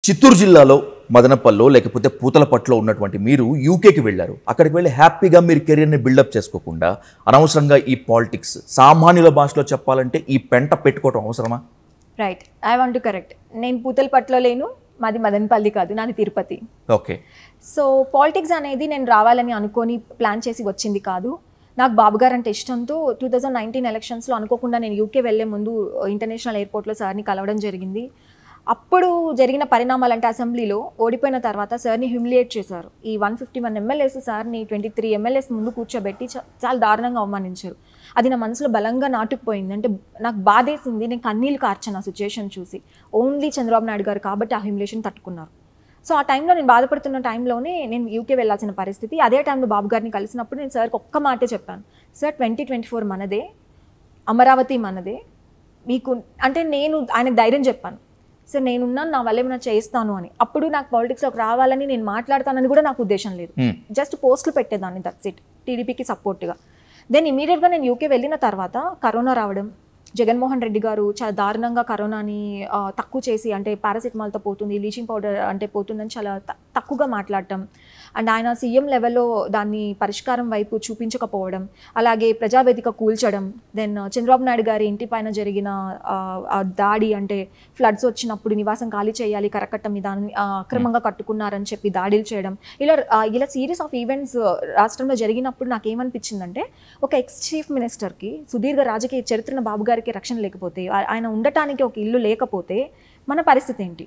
చిత్తూరు జిల్లాలో మదనపల్లో లేకపోతే పూతలపట్లో ఉన్నటువంటి మీరు యూకేకి వెళ్ళారు. అక్కడికి వెళ్ళి హ్యాపీగా మీరు కెరీర్ని బిల్డప్ చేసుకోకుండా అనవసరంగా ఈ పాలిటిక్స్, సామాన్యుల భాషలో చెప్పాలంటే ఈ పెంట పెట్టుకోవటం అవసరమా? Right, I want to correct. నేను పూతలపట్లో లేను, మాది మదనపల్లి కాదు, నాది తిరుపతి. ఓకే. సో పాలిటిక్స్ అనేది నేను రావాలని అనుకొని ప్లాన్ చేసి వచ్చింది కాదు. నాకు బాబుగారు అంటే ఇష్టంతో 2019 ఎలక్షన్స్లో అనుకోకుండా నేను యూకే వెళ్ళే ముందు ఇంటర్నేషనల్ ఎయిర్పోర్ట్లో సార్ని కలవడం జరిగింది. అప్పుడు జరిగిన పరిణామాలు అంటే అసెంబ్లీలో ఓడిపోయిన తర్వాత సార్ని హ్యూమిలియేట్ చేశారు. ఈ 151 ఎమ్మెల్యేస్ సార్ని 23 ఎమ్మెల్యేస్ ముందు కూర్చోబెట్టి చాలా దారుణంగా అవమానించారు. అది నా మనసులో బలంగా నాటుకుపోయింది. అంటే నాకు బాధేసింది, నేను కన్నీళ్ళు కార్చాను ఆ సిచ్యుయేషన్ చూసి. ఓన్లీ చంద్రబాబు నాయుడు గారు కాబట్టి ఆ హ్యూమిలియేషన్ తట్టుకున్నారు. సో ఆ టైంలో నేను బాధపడుతున్న టైంలోనే నేను యూకే వెళ్ళాల్సిన పరిస్థితి. అదే టైంలో బాబు గారిని కలిసినప్పుడు నేను సార్కి ఒక్క మాటే చెప్పాను, సార్ 2024 మనదే, అమరావతి మనదే, మీకు అంటే నేను ఆయనకు ధైర్యం చెప్పాను, సార్ నేనున్నాను, నా వల్ల ఏమైనా చేస్తాను అని. అప్పుడు నాకు పాలిటిక్స్లోకి రావాలని, నేను మాట్లాడతానని కూడా నాకు ఉద్దేశం లేదు. జస్ట్ పోస్టులు పెట్టేదాన్ని, దట్స్ ఇట్, టీడీపీకి సపోర్ట్గా. దెన్ ఇమీడియట్గా నేను యూకే వెళ్ళిన తర్వాత కరోనా రావడం, జగన్మోహన్ రెడ్డి గారు చాలా దారుణంగా కరోనాని తక్కువ చేసి, అంటే పారాసిటమాల్తో పోతుంది, లీచింగ్ పౌడర్ అంటే పోతుందని చాలా తక్కువగా మాట్లాడటం, అండ్ ఆయన సీఎం లెవెల్లో దాన్ని పరిష్కారం వైపు చూపించకపోవడం, అలాగే ప్రజావేదిక కూల్చడం, దెన్ చంద్రబాబు నాయుడు గారి ఇంటి పైన జరిగిన దాడి, అంటే ఫ్లడ్స్ వచ్చినప్పుడు నివాసం ఖాళీ చేయాలి, కరకట్ట మీద అక్రమంగా కట్టుకున్నారని చెప్పి దాడులు చేయడం, ఇలా సీరీస్ ఆఫ్ ఈవెంట్స్ రాష్ట్రంలో జరిగినప్పుడు నాకేమనిపించిందంటే, ఒక ఎక్స్ చీఫ్ మినిస్టర్కి సుదీర్ఘ రాజకీయ చరిత్రను బాబు గారికి రక్షణ లేకపోతే, ఆయన ఉండటానికి ఒక ఇల్లు లేకపోతే మన పరిస్థితి ఏంటి?